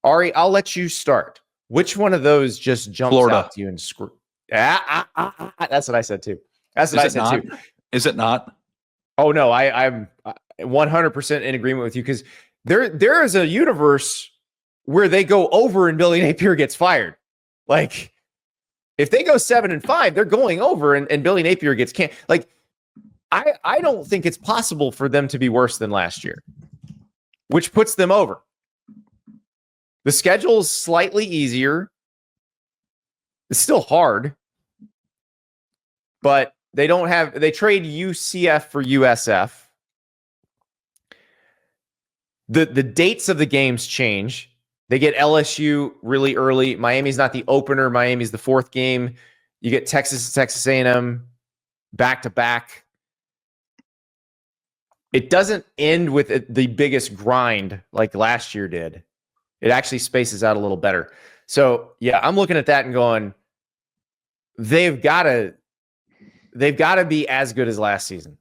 Ari, I'll let you start. Which one of those just jumps Florida. out to you and that's what I said too. That's what I said too. Is it not? Oh no, I'm 100% in agreement with you, because there is a universe where they go over and Billy Napier gets fired. Like, if they go 7-5, they're going over and Billy Napier gets canned. Like, I don't think it's possible for them to be worse than last year, which puts them over. The schedule is slightly easier. It's still hard, but they trade UCF for USF. The dates of the games change. They get LSU really early. Miami's not the opener. Miami's the fourth game. You get Texas A&M back to back. It doesn't end with the biggest grind like last year did. It actually spaces out a little better. So yeah, I'm looking at that and going, they've got to be as good as last season.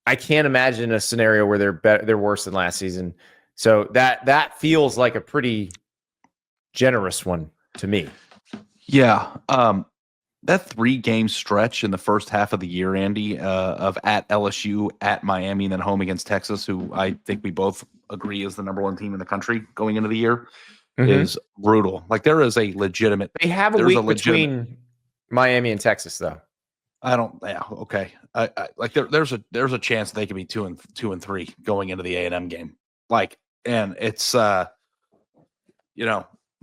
I can't imagine a scenario where they're worse than last season. So that feels like a pretty generous one to me. Yeah. That 3-game stretch in the first half of the year, Andy, of at LSU, at Miami, and then home against Texas, who I think we both agree is the number 1 team in the country going into the year, is brutal. Like, there is a legitimate. They have a week between Miami and Texas, though. Okay. I like there's a chance they could be 2-3 going into the A&M game. Like, and it's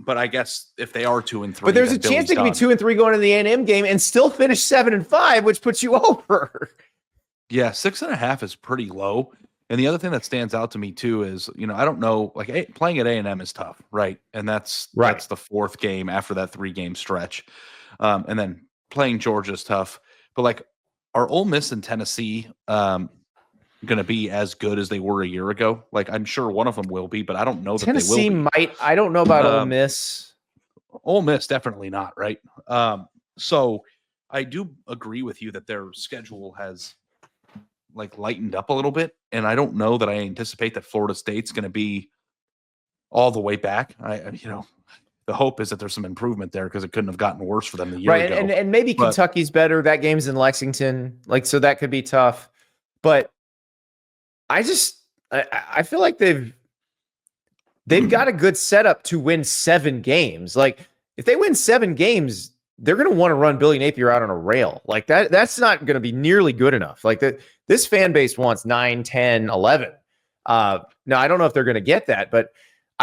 but I guess if they are 2-3, but there's a chance they could be 2-3 going into the A&M game and still finish 7-5, which puts you over. Yeah, 6.5 is pretty low. And the other thing that stands out to me too is, I don't know, like playing at A&M is tough, right? And that's the 4th game after that 3-game stretch, and then playing Georgia is tough. But like, are Ole Miss and Tennessee going to be as good as they were a year ago? Like, I'm sure one of them will be, but I don't know that Tennessee they will be. Might. I don't know about Ole Miss. Ole Miss definitely not, right? So I do agree with you that their schedule has like lightened up a little bit, and I don't know that I anticipate that Florida State's going to be all the way back. The hope is that there's some improvement there, because it couldn't have gotten worse for them the year ago. And maybe Kentucky's better. That game's in Lexington, so that could be tough. But I feel like they've got a good setup to win 7 games. Like, if they win 7 games, they're going to want to run Billy Napier out on a rail. Like, that's not going to be nearly good enough. Like, this fan base wants 9, 10, 11. Now, I don't know if they're going to get that, but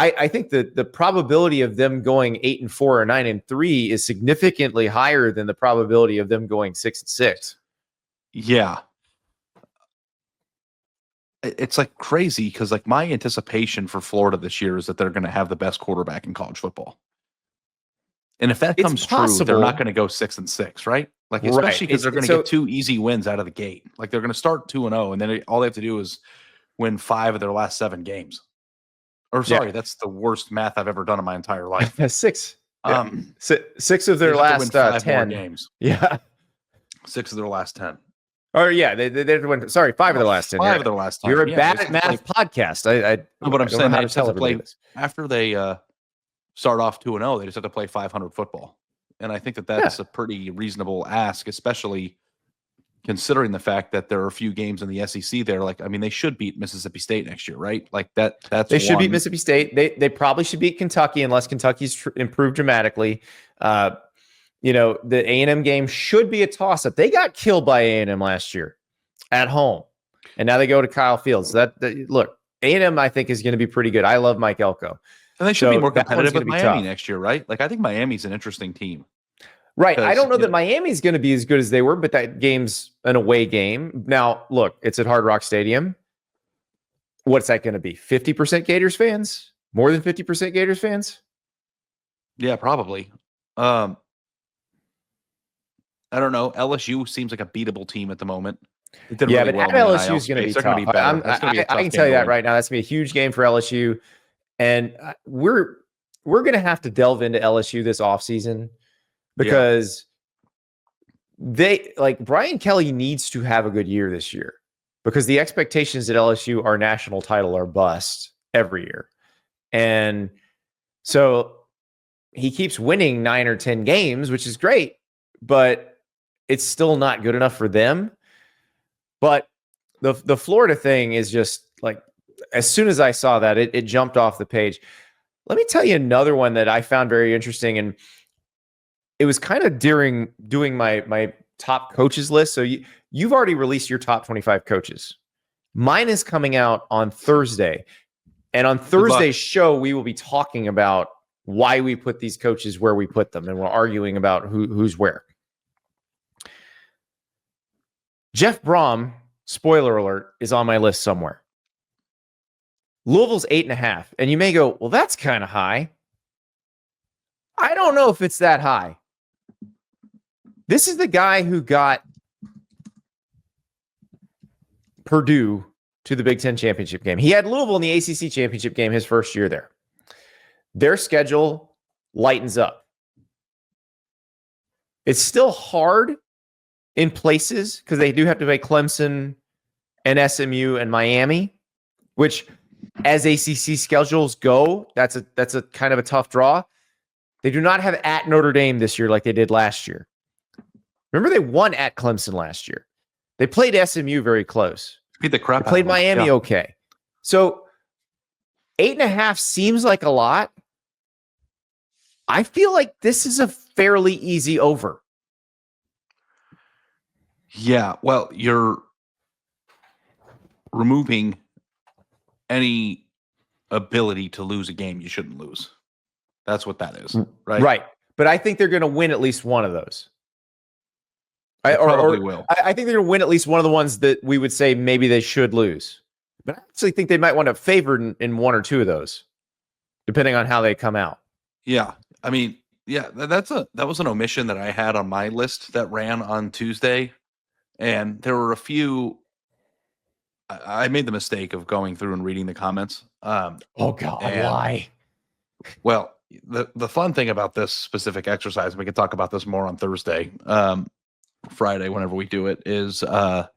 I think that the probability of them going 8-4 or 9-3 is significantly higher than the probability of them going 6-6. Yeah. It's like crazy, because like my anticipation for Florida this year is that they're going to have the best quarterback in college football. And if that comes true, they're not going to go 6-6, right? Like, especially because they're going to get 2 easy wins out of the gate. Like, they're going to start 2-0, and then all they have to do is win 5 of their last 7 games. Or sorry, that's the worst math I've ever done in my entire life. 6. 6 of their last 10 games. Yeah, 6 of their last 10. Or yeah, they went. Sorry, 5 of their last 10. 5 of their last 10. You're a bad at math podcast. But I'm saying they just have to play after they start off 2-0. They just have to play 500 football, and I think that's a pretty reasonable ask, especially considering the fact that there are a few games in the SEC there. Like, I mean, they should beat Mississippi State next year, right? Like that's they should beat Mississippi State. They probably should beat Kentucky unless Kentucky's improved dramatically. The A&M game should be a toss-up. They got killed by A&M last year at home, and now they go to Kyle Fields. Look, A&M I think is going to be pretty good. I love Mike Elko. And they should be more competitive with Miami next year, right? Like, I think Miami's an interesting team. Right. I don't know that Miami's going to be as good as they were, but that game's an away game. Now, look, it's at Hard Rock Stadium. What's that going to be? 50% Gators fans? More than 50% Gators fans? Yeah, probably. I don't know. LSU seems like a beatable team at the moment. But at LSU is going to be tough. I can tell you that right now. That's going to be a huge game for LSU. And we're going to have to delve into LSU this offseason, because Brian Kelly needs to have a good year this year, because the expectations at LSU are national title or bust every year. And So he keeps winning 9 or 10 games, which is great, but it's still not good enough for them. But the Florida thing is just like, as soon as I saw that, it jumped off the page. Let me tell you another one that I found very interesting, and it was kind of during doing my top coaches list. So you've already released your top 25 coaches. Mine is coming out on Thursday. And on Thursday's show, we will be talking about why we put these coaches where we put them, and we're arguing about who's where. Jeff Brom, spoiler alert, is on my list somewhere. Louisville's 8.5. And you may go, well, that's kind of high. I don't know if it's that high. This is the guy who got Purdue to the Big Ten championship game. He had Louisville in the ACC championship game his first year there. Their schedule lightens up. It's still hard in places because they do have to play Clemson and SMU and Miami, which as ACC schedules go, that's a kind of a tough draw. They do not have at Notre Dame this year like they did last year. Remember, they won at Clemson last year. They played SMU very close. Beat the crap. They played Miami okay. So 8.5 seems like a lot. I feel like this is a fairly easy over. Yeah, well, you're removing any ability to lose a game you shouldn't lose. That's what that is, right? Right. But I think they're going to win at least one of those. They probably will. I think they're going to win at least one of the ones that we would say maybe they should lose. But I actually think they might want to favor in one or two of those, depending on how they come out. Yeah. I mean, yeah, that was an omission that I had on my list that ran on Tuesday. And there were a few. I made the mistake of going through and reading the comments. Oh God, why? Well, the fun thing about this specific exercise, and we can talk about this more on Thursday, Friday, whenever we do it, is there's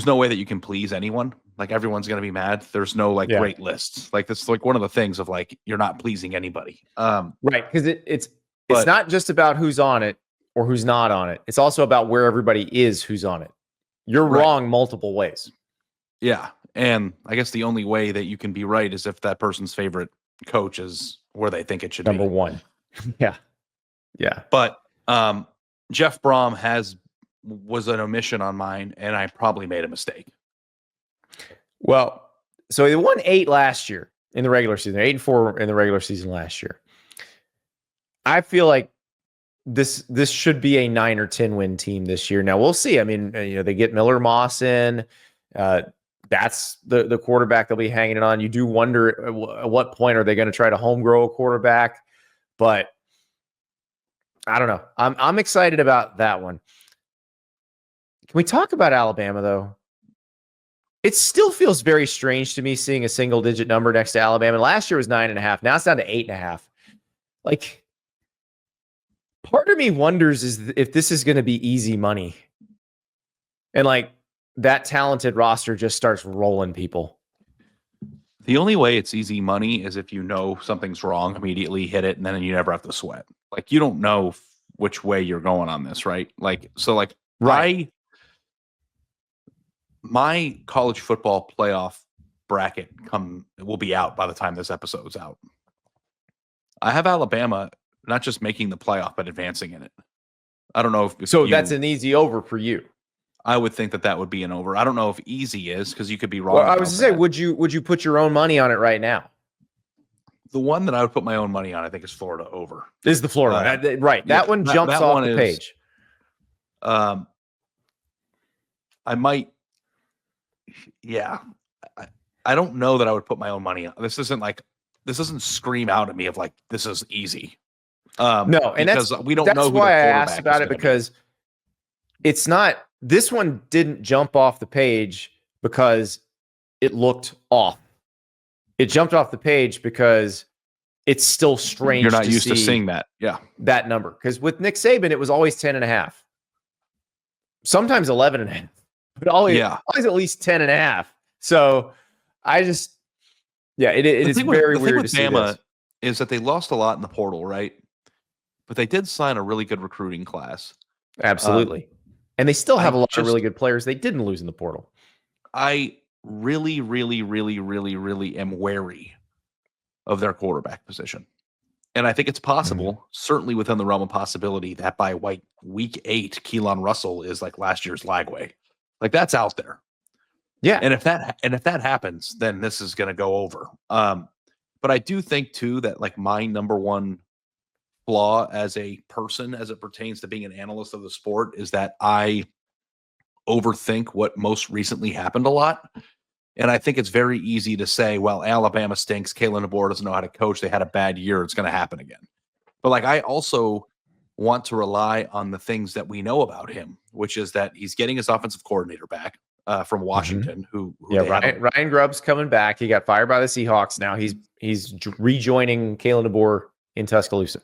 no way that you can please anyone. Like, everyone's going to be mad. There's no great lists. Like, that's like one of the things of like, you're not pleasing anybody. Right. Because it's not just about who's on it or who's not on it. It's also about where everybody is who's on it. You're wrong multiple ways. Yeah. And I guess the only way that you can be right is if that person's favorite coach is where they think it should be. Number one. Yeah. Yeah. But Jeff Brom was an omission on mine, and I probably made a mistake. Well, so they won 8 last year in the regular season. 8-4 in the regular season last year. I feel like this should be a 9 or 10 win team this year. Now we'll see. I mean, they get Miller Moss in. That's the quarterback they'll be hanging it on. You do wonder at what point are they going to try to home grow a quarterback, but I don't know. I'm excited about that one. Can we talk about Alabama though? It still feels very strange to me seeing a single digit number next to Alabama. Last year was 9.5. Now it's down to 8.5. Like, part of me wonders if this is going to be easy money. And like that talented roster just starts rolling people. The only way it's easy money is if you know something's wrong, immediately hit it, and then you never have to sweat. Like, you don't know which way you're going on this, right? Like, so like right. My college football playoff bracket will be out by the time this episode's out. I have Alabama not just making the playoff, but advancing in it. I don't know if that's an easy over for you. I would think that would be an over. I don't know if easy is, because you could be wrong. Well, I was going to say, would you put your own money on it right now? The one that I would put my own money on, I think, is Florida over. Is the Florida right? That one jumps off the page. I might. Yeah, I don't know that I would put my own money on. This doesn't scream out at me of like, this is easy. No, and we don't know. That's why I asked about it, because it's not. This one didn't jump off the page because it looked off. It jumped off the page because it's still strange. You're not used to seeing that. Yeah, that number, because with Nick Saban, it was always 10.5, sometimes 11.5. But always at least 10.5. So I just, it is very weird to see this. is that they lost a lot in the portal, right? But they did sign a really good recruiting class. Absolutely. And they still have a lot of really good players they didn't lose in the portal. I really, really, really, really, really am wary of their quarterback position. And I think it's possible, certainly within the realm of possibility, that by week 8, Keelan Russell is like last year's Lagway. Like that's out there. Yeah. And if that happens, then this is going to go over. But I do think too that like my number one flaw as a person as it pertains to being an analyst of the sport is that I overthink what most recently happened a lot. And I think it's very easy to say, well, Alabama stinks. Kalen DeBoer doesn't know how to coach. They had a bad year. It's going to happen again. But like, I also want to rely on the things that we know about him, which is that he's getting his offensive coordinator back from Washington. Ryan Grubb's coming back. He got fired by the Seahawks. Now he's rejoining Kalen DeBoer in Tuscaloosa.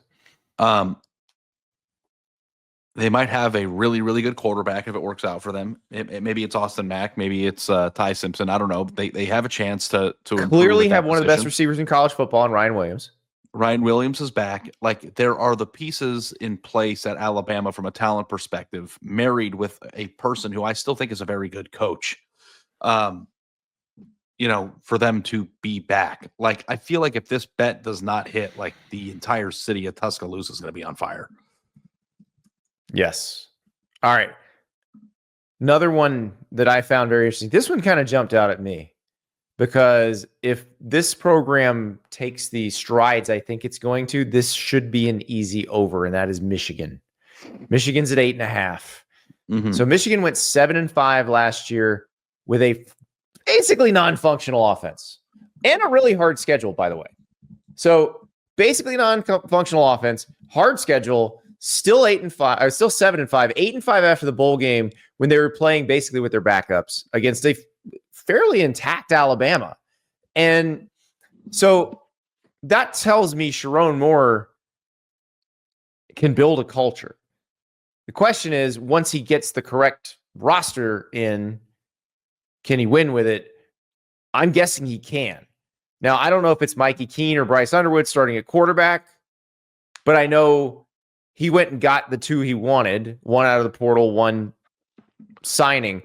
They might have a really, really good quarterback if it works out for them. Maybe it's Austin Mack. Maybe it's Ty Simpson. I don't know. They have a chance to clearly have one of the best receivers in college football, and Ryan Williams. Ryan Williams is back. Like there are the pieces in place at Alabama from a talent perspective, married with a person who I still think is a very good coach. For them to be back. Like I feel like if this bet does not hit, like the entire city of Tuscaloosa is going to be on fire. Yes. All right. Another one that I found very interesting. This one kind of jumped out at me because if this program takes the strides I think it's going to, this should be an easy over, and that is Michigan. Michigan's at 8.5. So Michigan went 7-5 last year with a basically non-functional offense and a really hard schedule, by the way. So basically non-functional offense, hard schedule. Still 8-5, or still 7-5, 8-5 after the bowl game when they were playing basically with their backups against a fairly intact Alabama. And so that tells me Sharon Moore can build a culture. The question is, once he gets the correct roster in, can he win with it? I'm guessing he can. Now, I don't know if it's Mikey Keene or Bryce Underwood starting at quarterback, but I know he went and got the two he wanted, one out of the portal, one signing.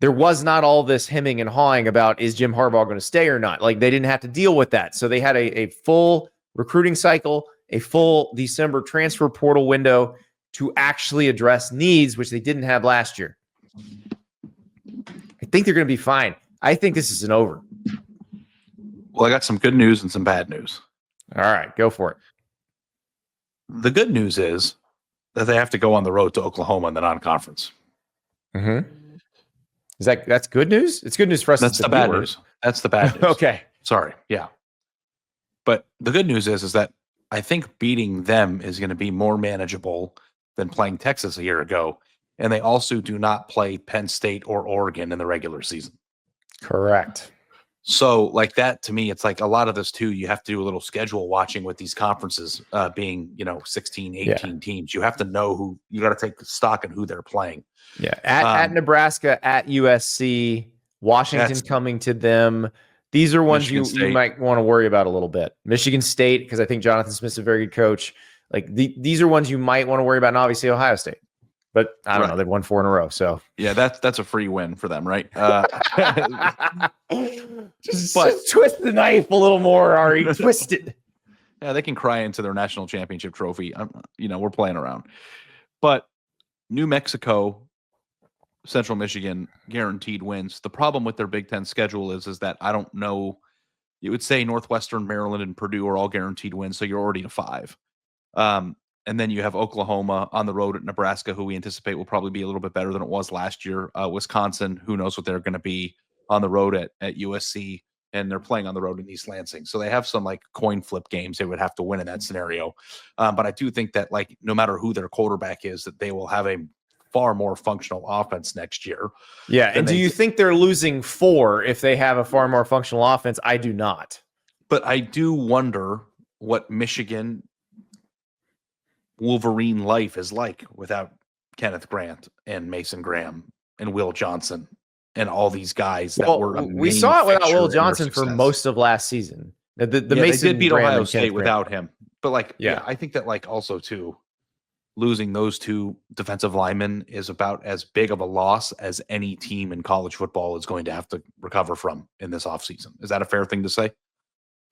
There was not all this hemming and hawing about, is Jim Harbaugh going to stay or not? Like, they didn't have to deal with that. So they had a full recruiting cycle, a full December transfer portal window to actually address needs, which they didn't have last year. I think they're going to be fine. I think this is an over. Well, I got some good news and some bad news. All right, go for it. The good news is that they have to go on the road to Oklahoma in the non-conference. That's good news? It's good news for us. That's the bad news. That's the bad news. Okay. Sorry. Yeah. But the good news is that I think beating them is going to be more manageable than playing Texas a year ago. And they also do not play Penn State or Oregon in the regular season. Correct. So like that, to me, it's like a lot of this too, you have to do a little schedule watching with these conferences being, 16, 18 teams. You have to know who, you got to take stock in who they're playing. Yeah. At Nebraska, at USC, Washington coming to them. These are ones you might want to worry about a little bit. Michigan State, because I think Jonathan Smith's a very good coach. Like these are ones you might want to worry about, and obviously Ohio State. But I don't know. They've won 4 in a row. So yeah, that's a free win for them, right? Just twist the knife a little more, Ari. Twist it. Yeah, they can cry into their national championship trophy. We're playing around. But New Mexico, Central Michigan, guaranteed wins. The problem with their Big Ten schedule is that I don't know. You would say Northwestern, Maryland, and Purdue are all guaranteed wins, so you're already to 5. And then you have Oklahoma on the road at Nebraska, who we anticipate will probably be a little bit better than it was last year. Wisconsin, who knows what they're going to be on the road at USC, and they're playing on the road in East Lansing. So they have some like coin flip games they would have to win in that scenario. But I do think that like no matter who their quarterback is, that they will have a far more functional offense next year. Yeah. And do you think they're losing 4 if they have a far more functional offense? I do not. But I do wonder what Michigan Wolverine life is like without Kenneth Grant and Mason Graham and Will Johnson and all these guys that were. We saw it without Will Johnson for most of last season. The they Mason did beat Graham Ohio and State Kenneth without him. But like, Yeah. I think that like also too, losing those two defensive linemen is about as big of a loss as any team in college football is going to have to recover from in this offseason. Is that a fair thing to say?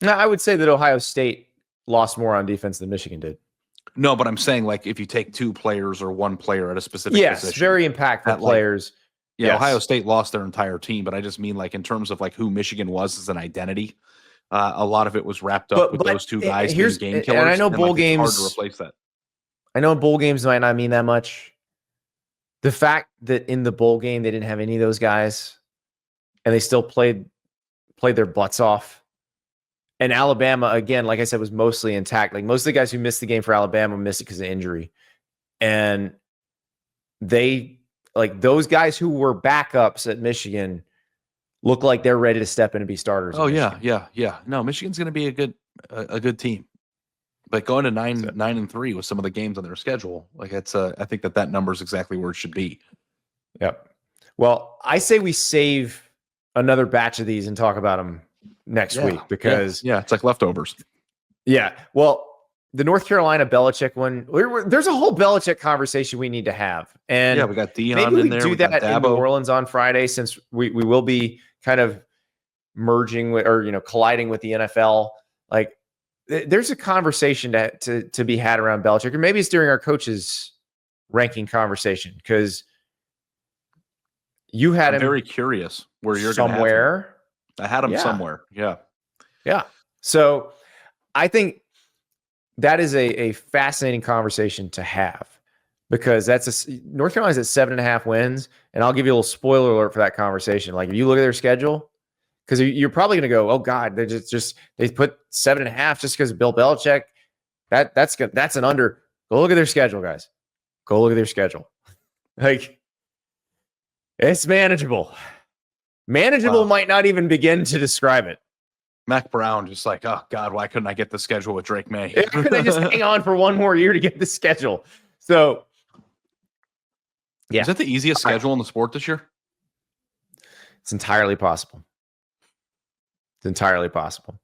No, I would say that Ohio State lost more on defense than Michigan did. No, but I'm saying like if you take two players or one player at a specific position. Very impactful players. Yeah, Ohio State lost their entire team, but I just mean like in terms of like who Michigan was as an identity, a lot of it was wrapped up with those two guys being game killers. And I know bowl games it's hard to replace that. I know bowl games might not mean that much. The fact that in the bowl game they didn't have any of those guys, and they still played their butts off. And Alabama, again, like I said, was mostly intact. Like most of the guys who missed the game for Alabama missed it because of injury, and they like those guys who were backups at Michigan look like they're ready to step in and be starters. Oh yeah. No, Michigan's going to be a good team. But going to 9-3 with some of the games on their schedule, like it's I think that number is exactly where it should be. Yep. Well, I say we save another batch of these and talk about them next week because it's like leftovers. Yeah. Well, the North Carolina Belichick one, there's a whole Belichick conversation we need to have, and we got Dion maybe in there. Do that in New Orleans on Friday since we will be kind of merging with or colliding with the NFL. Like, there's a conversation to be had around Belichick, or maybe it's during our coaches ranking conversation because you had him very curious where you're somewhere. I had him somewhere. Yeah. So I think that is a fascinating conversation to have because North Carolina's at 7.5 wins. And I'll give you a little spoiler alert for that conversation. Like if you look at their schedule, because you're probably going to go, oh God, they they put 7.5 just because of Bill Belichick. That's an under. Go look at their schedule, guys. Go look at their schedule. Like it's manageable. Manageable might not even begin to describe it. Mac Brown just like, oh God, why couldn't I get the schedule with Drake May? Could I just hang on for one more year to get the schedule? So, Is that the easiest schedule in the sport this year? It's entirely possible. It's entirely possible.